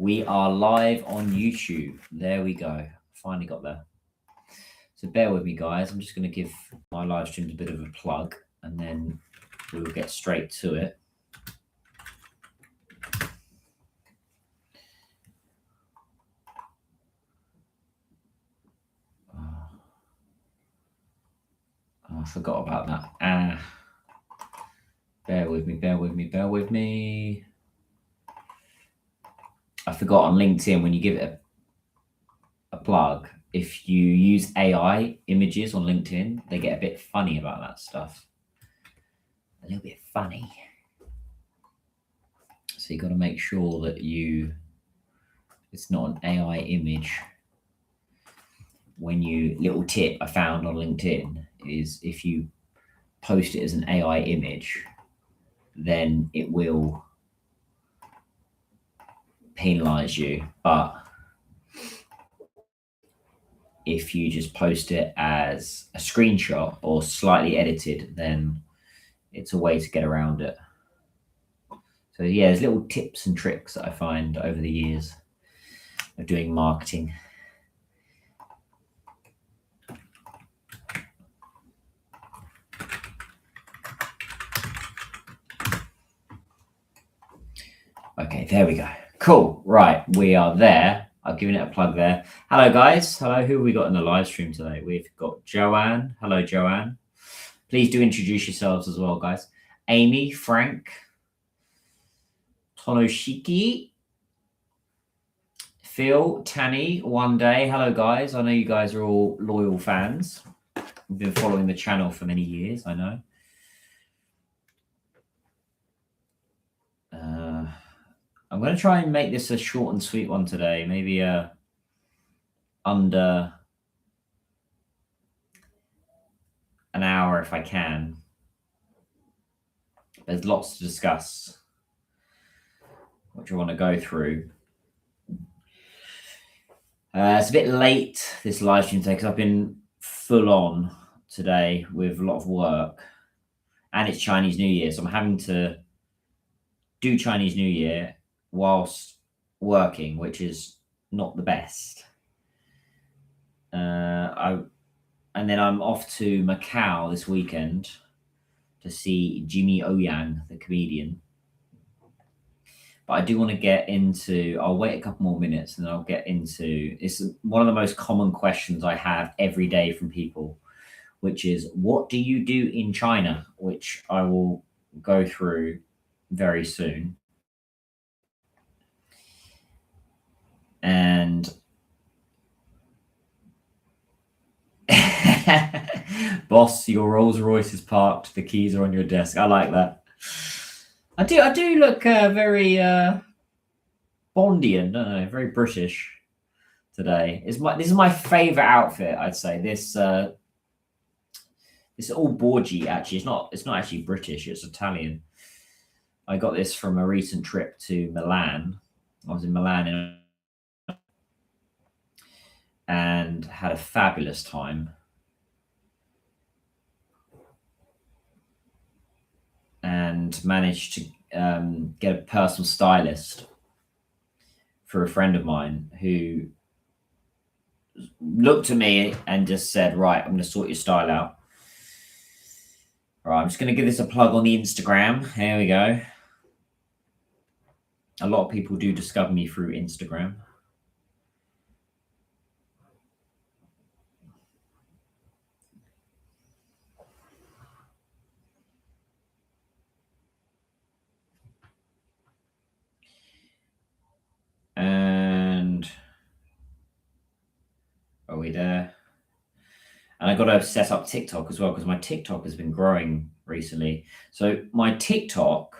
We are live on YouTube. There we go. Finally got there. So bear with me, guys. I'm just going to give my live streams a bit of a plug, and then we'll get straight to it. I forgot about that. Bear with me. I forgot on LinkedIn, when you give it a plug, if you use AI images on LinkedIn, they get a bit funny about that stuff. A little bit funny. So you got to make sure that it's not an AI image. Little tip I found on LinkedIn is if you post it as an AI image, then it will penalize you. But if you just post it as a screenshot or slightly edited, then it's a way to get around it. So yeah, there's little tips and tricks that I find over the years of doing marketing. Okay, there we go. Cool. Right, we are there. I've given it a plug there. Hello, guys. Hello. Who have we got in the live stream today? We've got Joanne. Hello, Joanne. Please do introduce yourselves as well, guys. Amy, Frank, Tonoshiki, Phil, Tanny, One Day. Hello, guys. I know you guys are all loyal fans. You've been following the channel for many years, I know. I'm going to try and make this a short and sweet one today. Maybe under an hour if I can. There's lots to discuss, which I want to go through. It's a bit late, this live stream today, because I've been full on today with a lot of work, and it's Chinese New Year, so I'm having to do Chinese New Year whilst working, which is not the best. And then I'm off to Macau this weekend to see Jimmy O Yang, the comedian. But I do want to get into, I'll wait a couple more minutes and then I'll get into, it's one of the most common questions I have every day from people, which is, what do you do in China? Which I will go through very soon. And boss, your Rolls Royce is parked. The keys are on your desk. I like that. I do look very Bondian, don't I? Very British today. This is my favorite outfit, I'd say. This all Borgi, actually. It's not actually British. It's Italian. I got this from a recent trip to Milan. I was in Milan and had a fabulous time. And managed to get a personal stylist for a friend of mine who looked at me and just said, right, I'm going to sort your style out. All right, I'm just going to give this a plug on the Instagram. Here we go. A lot of people do discover me through Instagram. And are we there? And I got to set up TikTok as well, because my TikTok has been growing recently. So my TikTok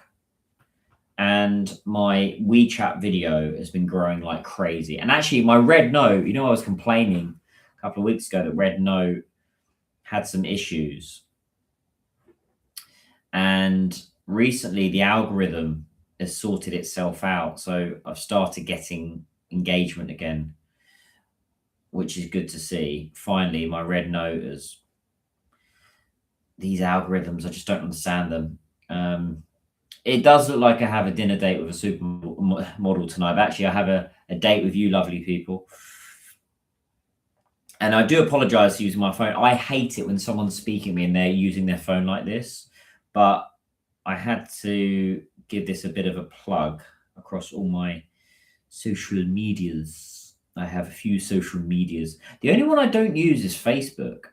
and my WeChat video has been growing like crazy. And actually my Red Note, I was complaining a couple of weeks ago that Red Note had some issues. And recently the algorithm has sorted itself out. So I've started getting engagement again, which is good to see. Finally, my Red Note these algorithms, I just don't understand them. It does look like I have a dinner date with a model tonight. But actually, I have a date with you, lovely people. And I do apologize for using my phone. I hate it when someone's speaking to me and they're using their phone like this. But I had to give this a bit of a plug across all my social medias. I have a few social medias. The only one I don't use is Facebook.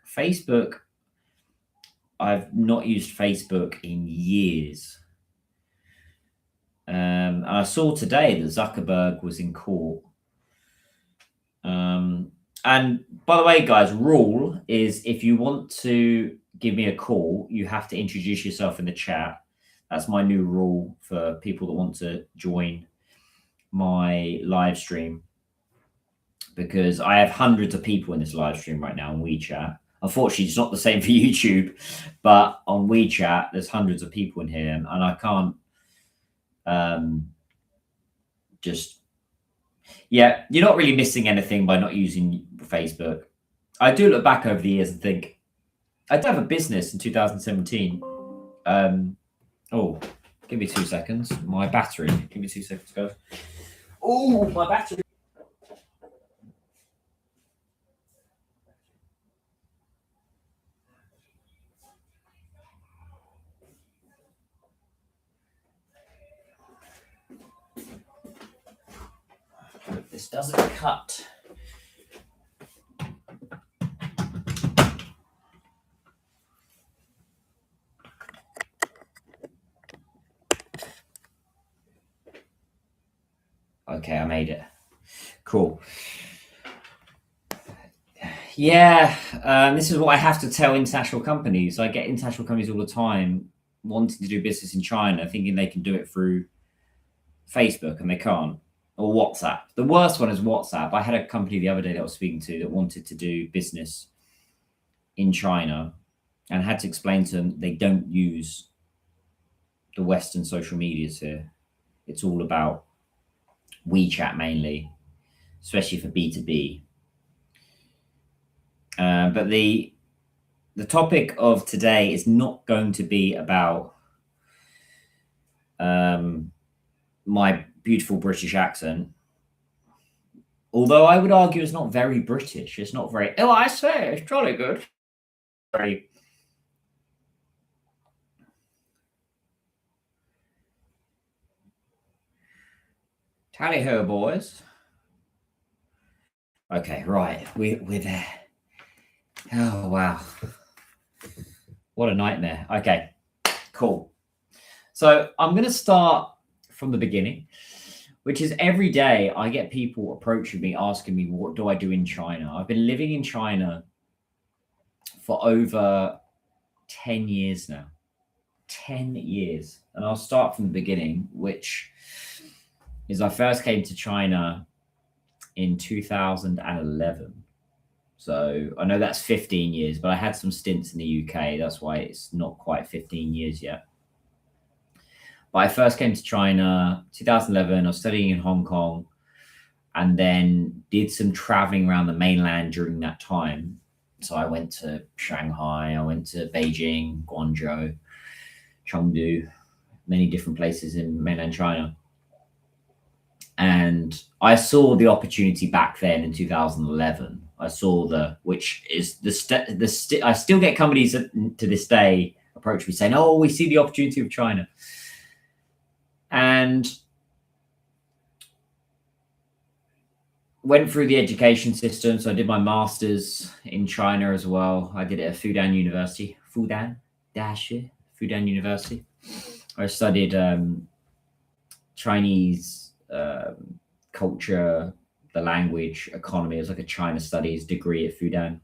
I've not used Facebook in years. And I saw today that Zuckerberg was in court. And by the way, guys, rule is if you want to give me a call, you have to introduce yourself in the chat. That's my new rule for people that want to join my live stream, because I have hundreds of people in this live stream right now on WeChat. Unfortunately, it's not the same for YouTube, but on WeChat, there's hundreds of people in here, and I can't yeah, you're not really missing anything by not using Facebook. I do look back over the years and think, I did have a business in 2017. Oh, give me 2 seconds. My battery. Give me 2 seconds, guys. Oh, my battery. Hope this doesn't cut. Okay, I made it. Cool. Yeah, this is what I have to tell international companies. I get international companies all the time wanting to do business in China, thinking they can do it through Facebook, and they can't. Or WhatsApp. The worst one is WhatsApp. I had a company the other day that I was speaking to that wanted to do business in China and had to explain to them they don't use the Western social medias here. It's all about WeChat mainly, especially for B2B. But the topic of today is not going to be about my beautiful British accent, although I would argue it's not very British. It's not very, oh, I say, it's jolly good. Very. Tally ho, boys. Okay, right, we're there. Oh, wow. What a nightmare. Okay, cool. So I'm going to start from the beginning, which is every day I get people approaching me, asking me, what do I do in China? I've been living in China for over 10 years now. 10 years. And I'll start from the beginning, which is I first came to China in 2011. So I know that's 15 years, but I had some stints in the UK. That's why it's not quite 15 years yet. But I first came to China 2011. I was studying in Hong Kong and then did some traveling around the mainland during that time. So I went to Shanghai, I went to Beijing, Guangzhou, Chengdu, many different places in mainland China. And I saw the opportunity back then in 2011. I saw which is I still get companies to this day approach me saying, oh, we see the opportunity of China. And went through the education system. So I did my master's in China as well. I did it at Fudan University, Fudan University. I studied Chinese culture, the language, economy. It was like a China studies degree at Fudan.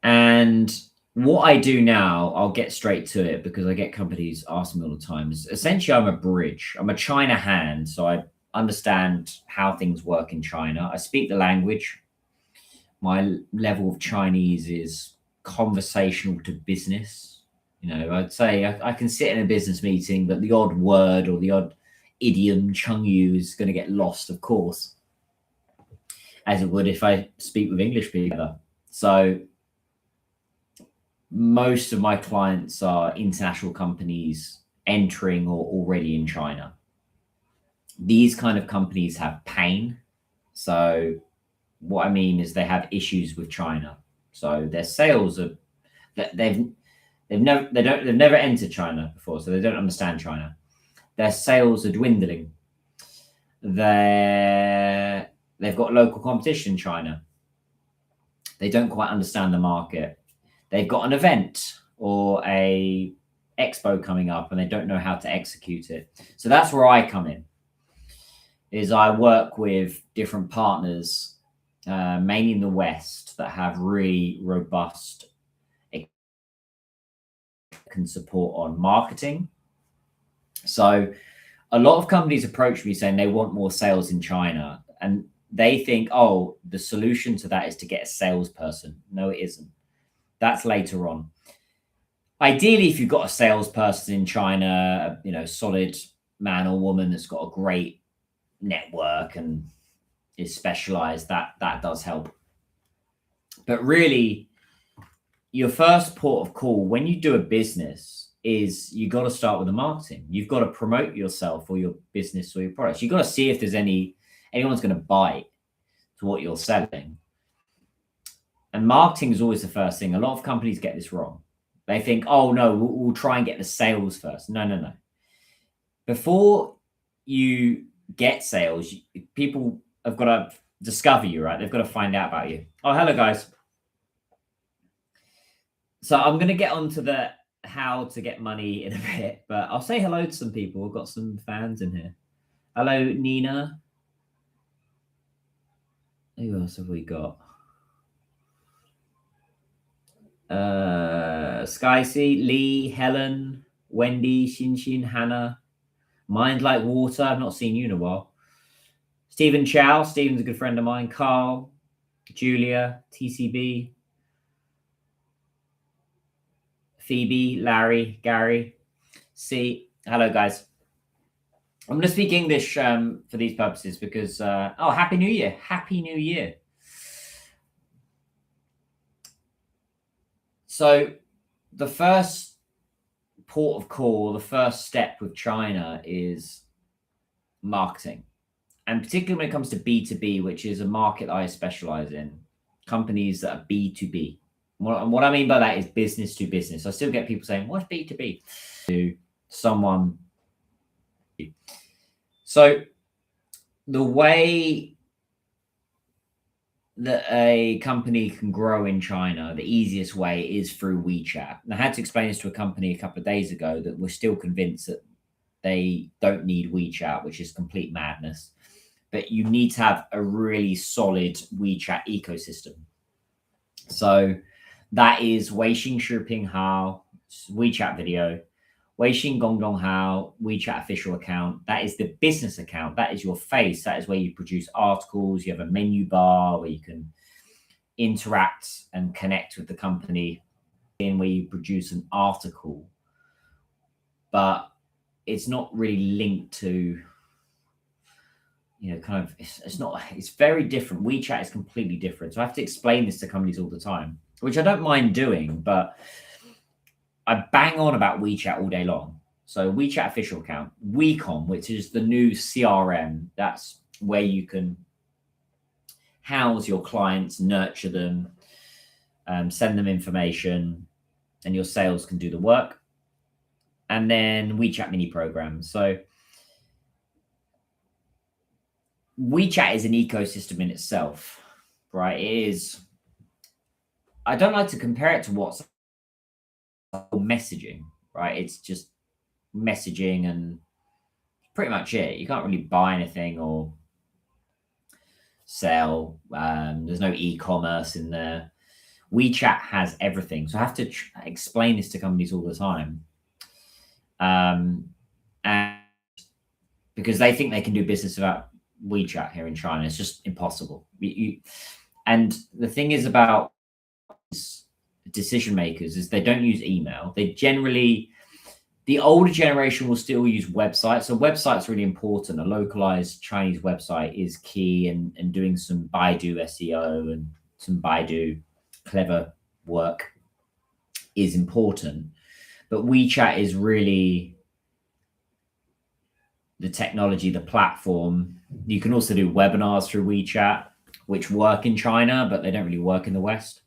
And what I do now, I'll get straight to it because I get companies asking me all the time. Essentially, I'm a bridge. I'm a China hand. So I understand how things work in China. I speak the language. My level of Chinese is conversational to business. You know, I'd say I can sit in a business meeting, but the odd word or the odd idiom, Chengyu, is going to get lost, of course, as it would if I speak with English people. So most of my clients are international companies, entering or already in China. These kind of companies have pain. So what I mean is they have issues with China. So their sales are they've never entered China before, so they don't understand China. Their sales are dwindling. They've got local competition in China. They don't quite understand the market. They've got an event or a expo coming up and they don't know how to execute it. So that's where I come in. Is I work with different partners, mainly in the West, that have really robust can support on marketing. So a lot of companies approach me saying they want more sales in China, and they think, oh, the solution to that is to get a salesperson. No, it isn't. That's later on. Ideally, if you've got a salesperson in China, solid man or woman that's got a great network and is specialized, that does help. But really, your first port of call when you do a business is you got to start with the marketing. You've got to promote yourself or your business or your products. You've got to see if there's anyone's going to bite to what you're selling. And marketing is always the first thing. A lot of companies get this wrong. They think, oh no, we'll try and get the sales first. No. Before you get sales, people have got to discover you, right? They've got to find out about you. Oh, hello guys. So I'm going to get onto the how to get money in a bit, but I'll say hello to some people. We've got some fans in here. Hello, Nina. Who else have we got? Skycy, Lee, Helen, Wendy, Shinshin, Hannah, Mind Like Water. I've not seen you in a while. Stephen Chow. Stephen's a good friend of mine. Carl, Julia, TCB, Phoebe, Larry, Gary. C. Hello, guys. I'm going to speak English for these purposes because, Happy New Year. Happy New Year. So the first port of call, the first step with China is marketing. And particularly when it comes to B2B, which is a market that I specialize in, companies that are B2B. What I mean by that is business to business. I still get people saying, what's B2B? To someone. So the way that a company can grow in China, the easiest way is through WeChat. And I had to explain this to a company a couple of days ago that we're still convinced that they don't need WeChat, which is complete madness. But you need to have a really solid WeChat ecosystem. So that is Weixin Shiping Hao, WeChat video, Weixin Gongdong Hao, WeChat official account. That is the business account. That is your face. That is where you produce articles. You have a menu bar where you can interact and connect with the company, in where you produce an article. But it's not really linked to, it's very different. WeChat is completely different. So I have to explain this to companies all the time, which I don't mind doing, but I bang on about WeChat all day long. So WeChat official account, WeCom, which is the new CRM. That's where you can house your clients, nurture them, send them information, and your sales can do the work. And then WeChat mini programs. So WeChat is an ecosystem in itself, right? It is. I don't like to compare it to WhatsApp or messaging, right? It's just messaging and pretty much it. You can't really buy anything or sell. There's no e-commerce in there. WeChat has everything. So I have to explain this to companies all the time. And because they think they can do business without WeChat here in China. It's just impossible. And the thing is about decision makers is they don't use email. They generally, the older generation will still use websites. So websites are really important. A localized Chinese website is key, and doing some Baidu SEO and some Baidu clever work is important. But WeChat is really the technology, the platform. You can also do webinars through WeChat, which work in China, but they don't really work in the West.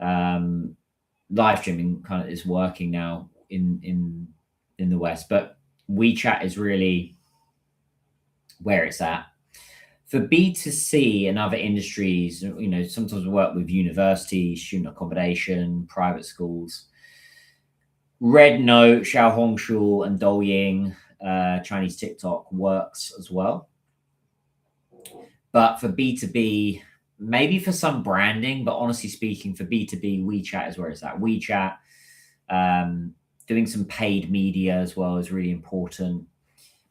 Live streaming kind of is working now in the West, but WeChat is really where it's at. For B2C and other industries, sometimes we work with universities, student accommodation, private schools. Rednote, Xiaohongshu, and Douyin, Chinese TikTok works as well. But for B2B, maybe for some branding, but honestly speaking, for B2B, WeChat is where it's at. WeChat, doing some paid media as well is really important.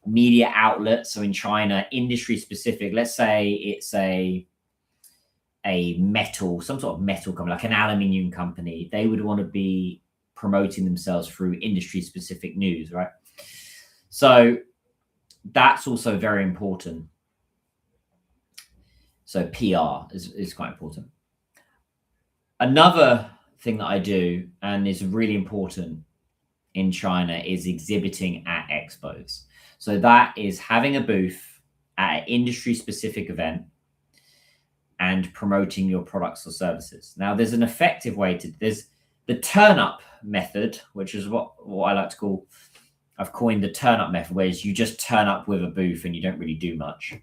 Media outlets, so in China, industry specific. Let's say it's a metal, some sort of metal company, like an aluminium company. They would want to be promoting themselves through industry specific news, right? So that's also very important. So PR is quite important. Another thing that I do and is really important in China is exhibiting at expos. So that is having a booth at an industry specific event and promoting your products or services. Now, there's an effective way there's the turn up method, which is what I like to call, I've coined the turn up method, where you just turn up with a booth and you don't really do much,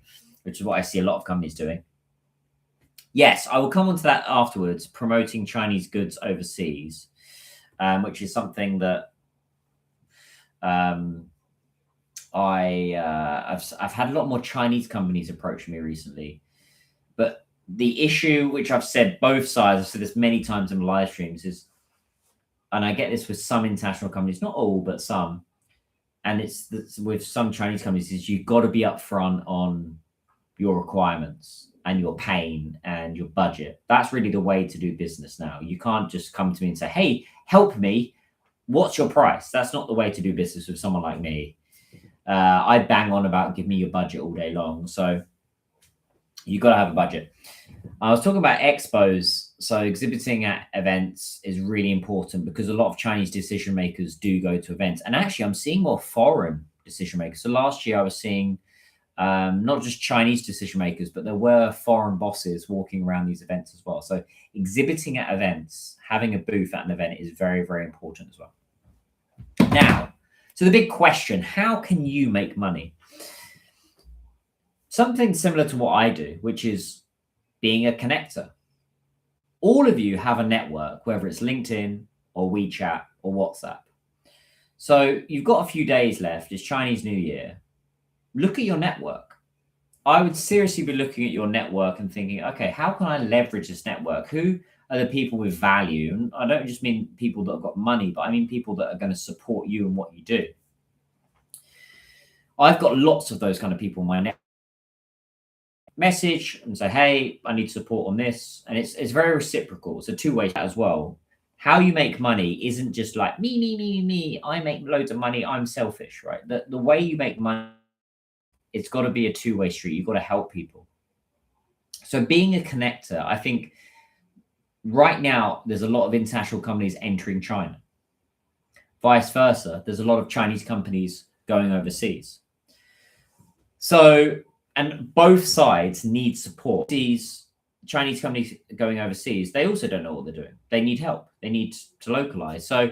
which is what I see a lot of companies doing. Yes, I will come on to that afterwards, promoting Chinese goods overseas, which is something that I've had a lot more Chinese companies approach me recently. But the issue, which I've said both sides, I've said this many times in live streams, is, and I get this with some international companies, not all, but some, and it's with some Chinese companies, is you've got to be upfront on your requirements and your pain and your budget. That's really the way to do business now. You can't just come to me and say, hey, help me. What's your price? That's not the way to do business with someone like me. I bang on about give me your budget all day long. So you got to have a budget. I was talking about expos. So exhibiting at events is really important because a lot of Chinese decision makers do go to events. And actually, I'm seeing more foreign decision makers. So last year I was seeing not just Chinese decision makers, but there were foreign bosses walking around these events as well. So exhibiting at events, having a booth at an event is very, very important as well. Now, so the big question, how can you make money? Something similar to what I do, which is being a connector. All of you have a network, whether it's LinkedIn or WeChat or WhatsApp. So you've got a few days left. It's Chinese New Year. Look at your network. I would seriously be looking at your network and thinking, okay, how can I leverage this network? Who are the people with value? And I don't just mean people that have got money, but I mean people that are going to support you and what you do. I've got lots of those kind of people in my network. Message and say, hey, I need support on this. And it's very reciprocal. It's a two-way as well. How you make money isn't just like me. I make loads of money. I'm selfish, right? The way you make money, it's got to be a two-way street. You've got to help people. So being a connector, I think right now, there's a lot of international companies entering China. Vice versa, there's a lot of Chinese companies going overseas. So, and both sides need support. These Chinese companies going overseas, they also don't know what they're doing. They need help. They need to localize. So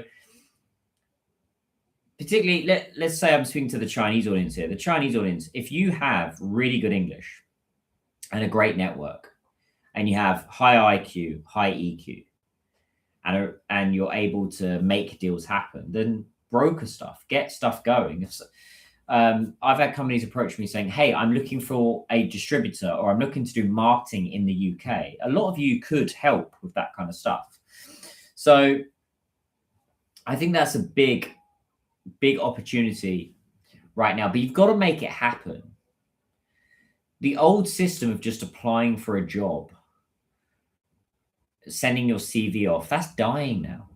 particularly, let's say I'm speaking to the Chinese audience here. The Chinese audience, if you have really good English and a great network, and you have high IQ, high EQ, and you're able to make deals happen, then broker stuff, get stuff going. I've had companies approach me saying, hey, I'm looking for a distributor, or I'm looking to do marketing in the UK. A lot of you could help with that kind of stuff. So I think that's a big opportunity right now, but you've got to make it happen. The old system of just applying for a job, sending your CV off, that's dying now.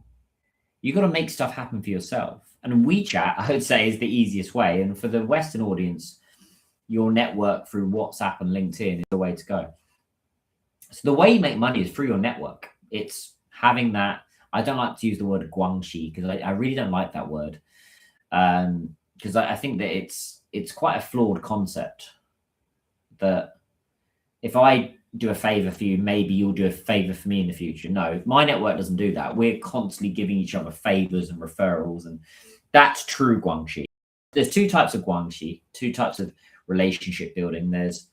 You've got to make stuff happen for yourself. And WeChat, I would say, is the easiest way. And for the Western audience, your network through WhatsApp and LinkedIn is the way to go. So the way you make money is through your network. It's having that. I don't like to use the word guangxi because I really don't like that word. Because I think that it's it's quite a flawed concept that if I do a favor for you, maybe you'll do a favor for me in the future. No, my network doesn't do that. We're constantly giving each other favors and referrals, and that's true guanxi. There's two types of guanxi, two types of relationship building. There's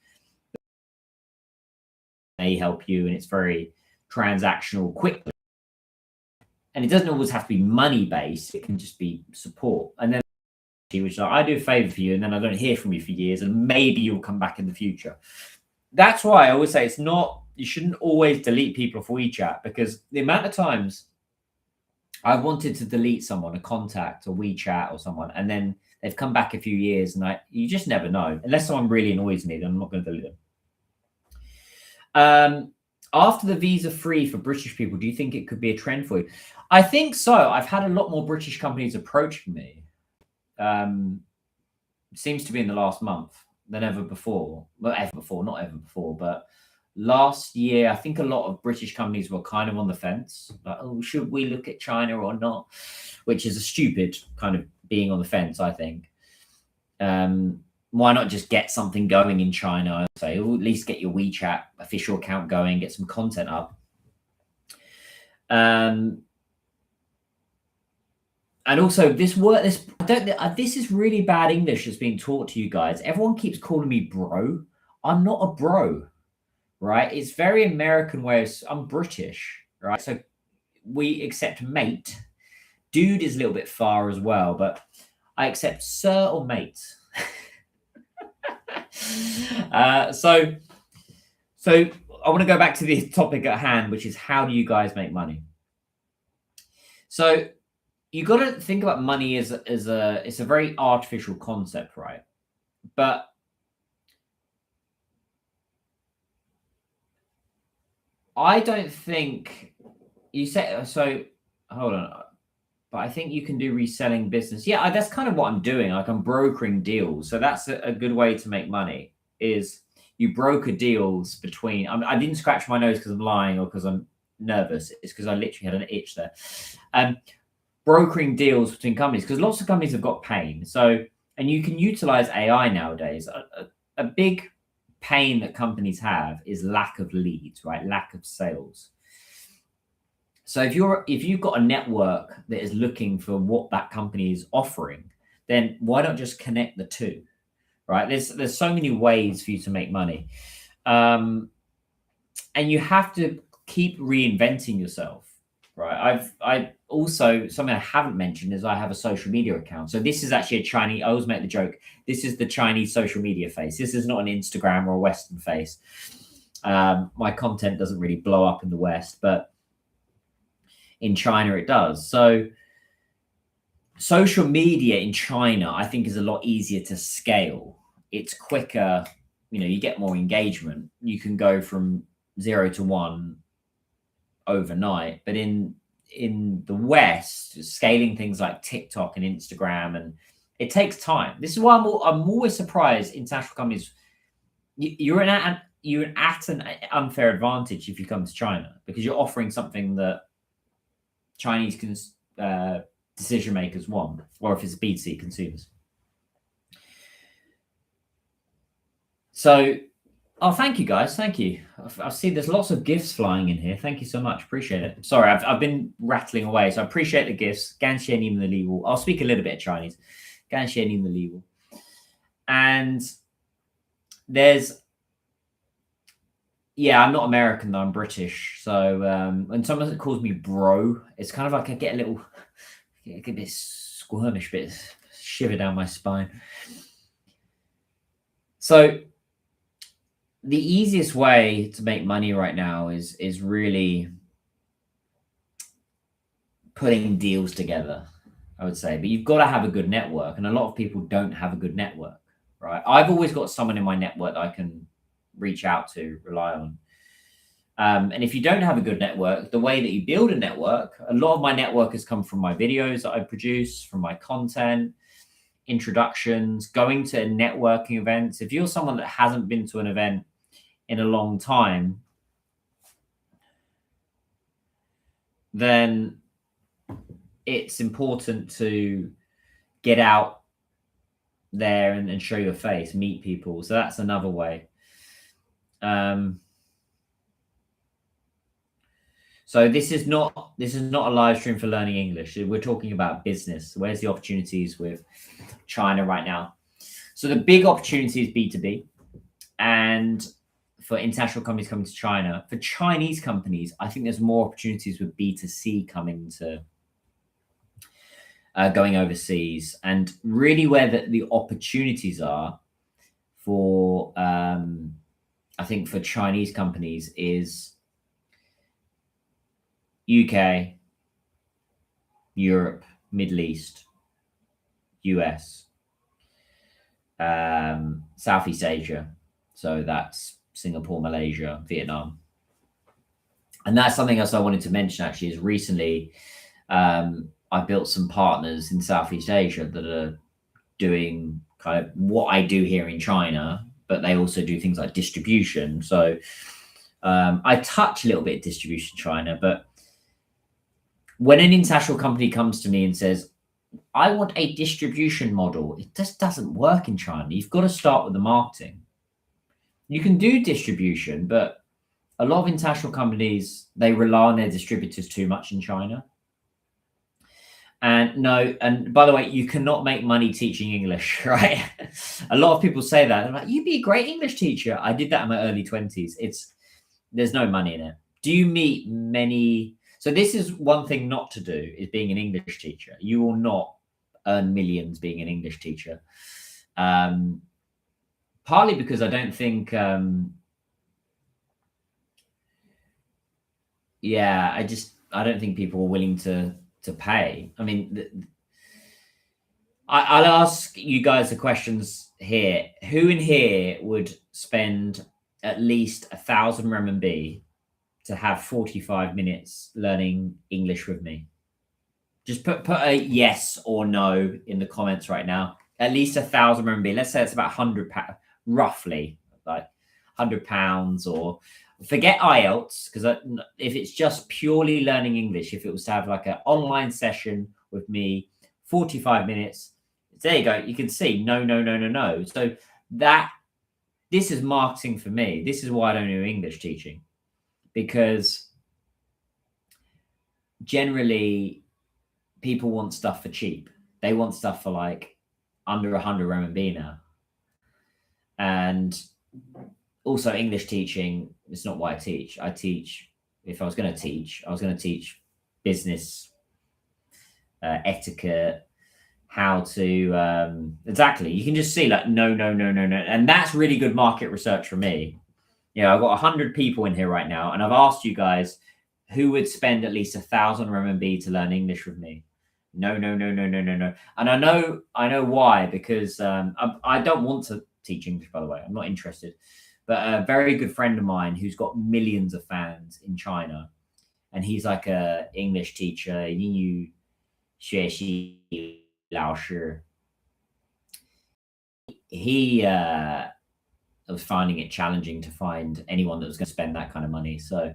they help you, and it's very transactional, quickly, and it doesn't always have to be money based. It can just be support, and then which is like, I do a favor for you, and then I don't hear from you for years, and maybe you'll come back in the future. That's why I always say it's not, you shouldn't always delete people off WeChat, because the amount of times I've wanted to delete someone, a contact or WeChat or someone, and then they've come back a few years, and you just never know. Unless someone really annoys me, then I'm not going to delete them. After the visa free for British people, do you think it could be a trend for you? I think so. I've had a lot more British companies approaching me. Seems to be in the last month than ever before. Well, not ever before, but last year, I think a lot of British companies were kind of on the fence. Like, oh, should we look at China or not? Which is a stupid kind of being on the fence, I think. Why not just get something going in China? I'd say, or at least get your WeChat official account going, get some content up. And also this is really bad English that's being taught to you guys. Everyone keeps calling me bro. I'm not a bro, right? It's very American way of, I'm British, right? So we accept mate. Dude is a little bit far as well, but I accept sir or mate. So I want to go back to the topic at hand, which is how do you guys make money? So you got to think about money as it's a very artificial concept, right? But I don't think you say so. Hold on, but I think you can do reselling business. Yeah, that's kind of what I'm doing. Like I'm brokering deals, so that's a good way to make money. Is you broker deals between. I didn't scratch my nose because I'm lying or because I'm nervous. It's because I literally had an itch there. Brokering deals between companies, because lots of companies have got pain. So, and you can utilize AI nowadays. A big pain that companies have is lack of leads, right? Lack of sales. So if you've got a network that is looking for what that company is offering, then why not just connect the two, right? There's so many ways for you to make money, and you have to keep reinventing yourself, right? I also, something I haven't mentioned is I have a social media account. So this is actually a Chinese. I always make the joke. This is the Chinese social media face. This is not an Instagram or a Western face. My content doesn't really blow up in the West, but in China it does. So social media in China, I think, is a lot easier to scale. It's quicker. You get more engagement. You can go from 0 to 1 overnight. But in the West, scaling things like TikTok and Instagram, and it takes time. This is why I'm always surprised international companies. You're at an unfair advantage if you come to China, because you're offering something that Chinese decision makers want, or if it's B2C consumers. So, thank you guys. Thank you. I see there's lots of gifts flying in here. Thank you so much. Appreciate it. Sorry, I've been rattling away. So I appreciate the gifts. I'll speak a little bit of Chinese. And there's, I'm not American though, I'm British. So when someone calls me bro, it's kind of like I get a bit squirmish, bit shiver down my spine. So the easiest way to make money right now is really putting deals together, I would say. But you've got to have a good network, and a lot of people don't have a good network, right? I've always got someone in my network that I can reach out to, rely on. And if you don't have a good network, the way that you build a network, a lot of my network has come from my videos that I produce, from my content, introductions, going to networking events. If you're someone that hasn't been to an event in a long time, then it's important to get out there and show your face, meet people. So that's another way. So this is not a live stream for learning English. We're talking about business. Where's the opportunities with China right now? So the big opportunity is B2B, and for international companies coming to China. For Chinese companies, I think there's more opportunities with B2C coming to going overseas, and really where the opportunities are for I think for Chinese companies is UK, Europe, Middle East, US, Southeast Asia. So that's Singapore, Malaysia, Vietnam. And that's something else I wanted to mention actually is recently I built some partners in Southeast Asia that are doing kind of what I do here in China, but they also do things like distribution. So I touch a little bit of distribution in China, but when an international company comes to me and says, I want a distribution model, it just doesn't work in China. You've got to start with the marketing. You can do distribution, but a lot of international companies, they rely on their distributors too much in China. And no, and by the way, you cannot make money teaching English, right? A lot of people say that. They're like, you'd be a great English teacher. I did that in my early 20s. There's no money in it. Do you meet many? So this is one thing not to do is being an English teacher. You will not earn millions being an English teacher. Partly because I don't think, I don't think people are willing to pay. I mean, I'll ask you guys the questions here. Who in here would spend at least 1,000 RMB to have 45 minutes learning English with me? Just put a yes or no in the comments right now. At least 1,000 RMB. Let's say it's about 100 pounds, roughly, like 100 pounds, or forget IELTS, because if it's just purely learning English, if it was to have like an online session with me, 45 minutes, there you go. You can see no. So this is marketing for me. This is why I don't do English teaching, because generally people want stuff for cheap. They want stuff for like under 100 RMB now. And also English teaching, it's not what I teach. If I was going to teach, I was going to teach business, etiquette, how to, exactly. You can just see like, no. And that's really good market research for me. I've got 100 people in here right now, and I've asked you guys who would spend at least 1,000 RMB to learn English with me. No. And I know why, because I don't want to teach English, by the way. I'm not interested. But a very good friend of mine who's got millions of fans in China, and he's like a English teacher, 英语学习老师. He was finding it challenging to find anyone that was going to spend that kind of money. So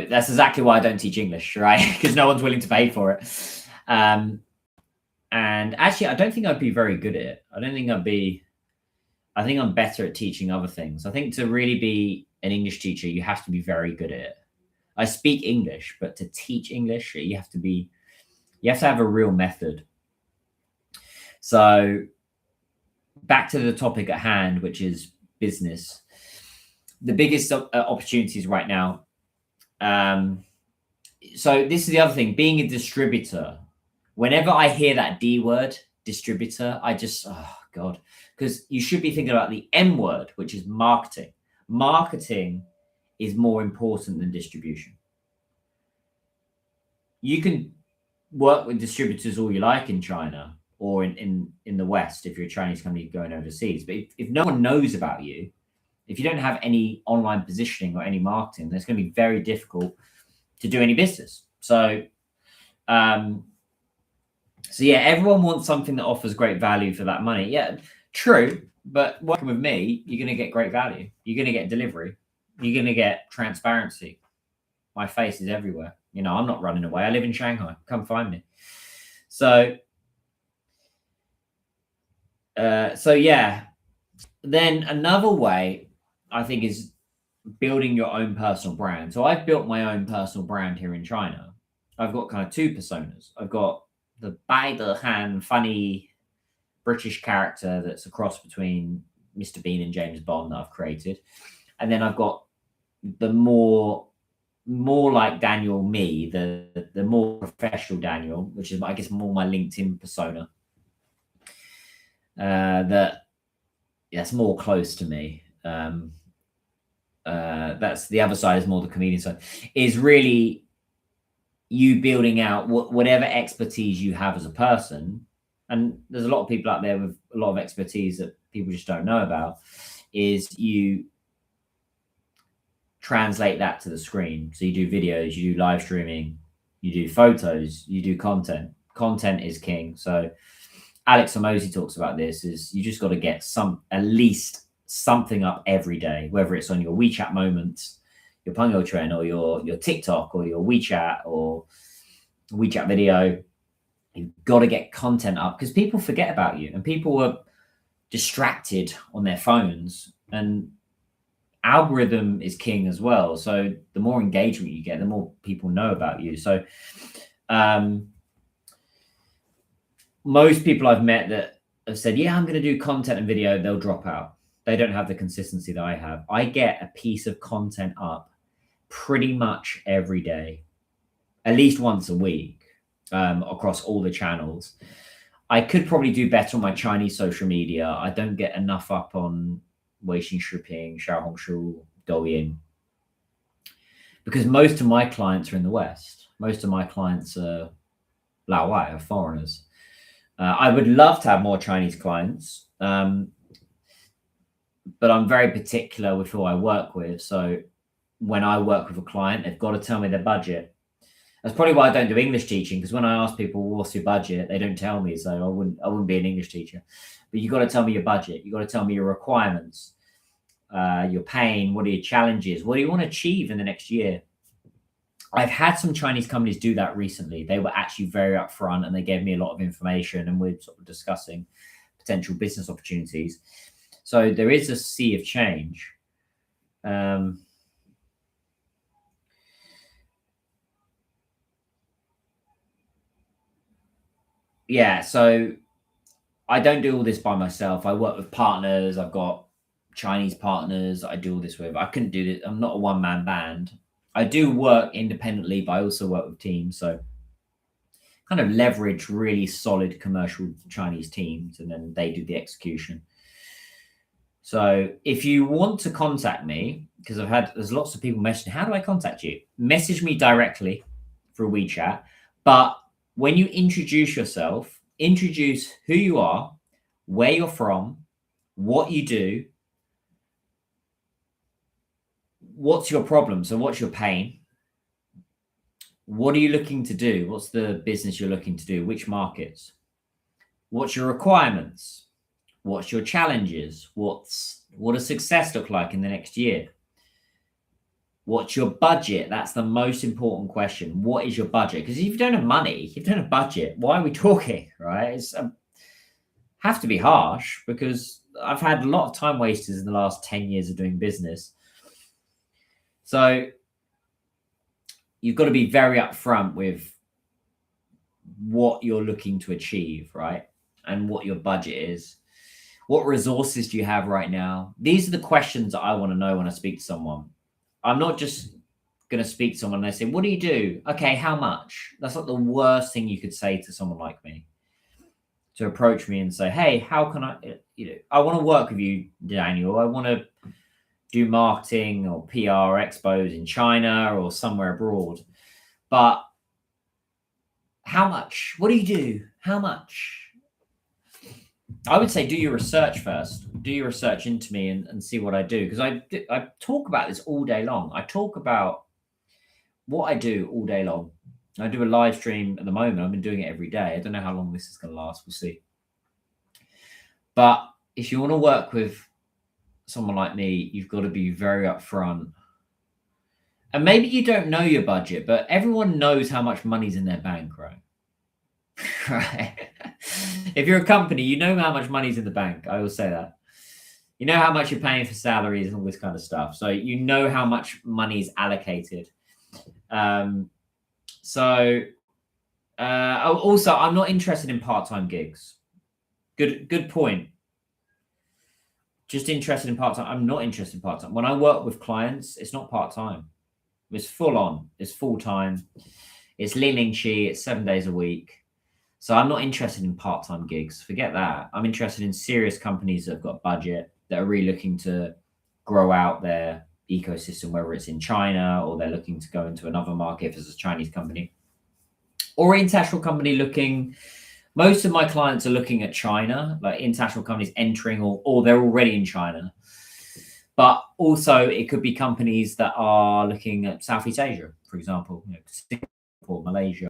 that's exactly why I don't teach English, right? Because no one's willing to pay for it. And actually, I don't think I'd be very good at it. I think I'm better at teaching other things. I think to really be an English teacher, you have to be very good at it. I speak English, but to teach English, you have to have a real method. So back to the topic at hand, which is business. The biggest opportunities right now. So this is the other thing, being a distributor. Whenever I hear that D word, distributor, I just, oh God, because you should be thinking about the M word, which is marketing. Marketing is more important than distribution. You can work with distributors all you like in China or in the West if you're a Chinese company going overseas. But if no one knows about you, if you don't have any online positioning or any marketing, then it's going to be very difficult to do any business. So yeah, everyone wants something that offers great value for that money. Yeah, true. But working with me, you're going to get great value. You're going to get delivery. You're going to get transparency. My face is everywhere. I'm not running away. I live in Shanghai. Come find me. So, so yeah. Then another way I think is building your own personal brand. So I've built my own personal brand here in China. I've got kind of two personas. I've got the Bai De Han funny British character that's a cross between Mr. Bean and James Bond that I've created. And then I've got the more like Daniel me, the more professional Daniel, which is I guess more my LinkedIn persona. That's more close to me. That's the other side is more the comedian side. Is really you building out whatever expertise you have as a person, and there's a lot of people out there with a lot of expertise that people just don't know about. Is you translate that to the screen. So you do videos, you do live streaming, you do photos, you do content. Content is king. So Alex Hormozi talks about this is you just got to get at least something up every day, whether it's on your WeChat moments, your Pungo trend, or your TikTok or your WeChat or WeChat video. You've got to get content up because people forget about you and people are distracted on their phones, and algorithm is king as well. So the more engagement you get, the more people know about you. So most people I've met that have said, yeah, I'm going to do content and video, they'll drop out. They don't have the consistency that I have. I get a piece of content up pretty much every day, at least once a week, across all the channels. I could probably do better on my Chinese social media. I don't get enough up on Weixin Shiping, Xiaohongshu, Douyin, because most of my clients are in the West. Most of my clients are Laowai, are foreigners. I would love to have more Chinese clients, but I'm very particular with who I work with. So when I work with a client, they've got to tell me their budget. That's probably why I don't do English teaching, because when I ask people what's your budget, they don't tell me. So I wouldn't be an English teacher. But you got to tell me your budget. You got to tell me your requirements, your pain. What are your challenges? What do you want to achieve in the next year? I've had some Chinese companies do that recently. They were actually very upfront and they gave me a lot of information, and we're sort of discussing potential business opportunities. So there is a sea of change. Yeah, so I don't do all this by myself. I work with partners. I've got Chinese partners I do all this with. I couldn't do this. I'm not a one-man band. I do work independently, but I also work with teams. So kind of leverage really solid commercial Chinese teams, and then they do the execution. So if you want to contact me, because there's lots of people messaging, how do I contact you? Message me directly through WeChat. But when you introduce yourself, introduce who you are, where you're from, what you do, what's your problem? So what's your pain? What are you looking to do? What's the business you're looking to do? Which markets? What's your requirements? What's your challenges? What does success look like in the next year? What's your budget? That's the most important question. What is your budget? Because if you don't have money, if you don't have budget, why are we talking, right? It's have to be harsh, because I've had a lot of time wasters in the last 10 years of doing business. So you've got to be very upfront with what you're looking to achieve, right? And what your budget is. What resources do you have right now? These are the questions that I want to know when I speak to someone. I'm not just going to speak to someone and they say, what do you do? Okay, how much? That's like the worst thing you could say to someone like me. To approach me and say, hey, how can I want to work with you, Daniel. I want to do marketing or PR expos in China or somewhere abroad. But how much? What do you do? How much? I would say do your research first. Do your research into me and see what I do. Because I talk about this all day long. I talk about what I do all day long. I do a live stream at the moment. I've been doing it every day. I don't know how long this is going to last. We'll see. But if you want to work with someone like me, you've got to be very upfront. And maybe you don't know your budget, but everyone knows how much money's in their bank, right? Right. If you're a company, you know how much money's in the bank. I will say that. You know how much you're paying for salaries and all this kind of stuff. So you know how much money is allocated. Um, so also, I'm not interested in part-time gigs. Good point. Just interested in part-time. I'm not interested in part-time. When I work with clients, it's not part-time. It's full on. It's full-time. It's Li Ning Chi. It's 7 days a week. So I'm not interested in part-time gigs. Forget that. I'm interested in serious companies that have got budget, that are really looking to grow out their ecosystem, whether it's in China or they're looking to go into another market if it's a Chinese company or international company looking. Most of my clients are looking at China, like international companies entering or they're already in China. But also it could be companies that are looking at Southeast Asia, for example, Singapore, Malaysia.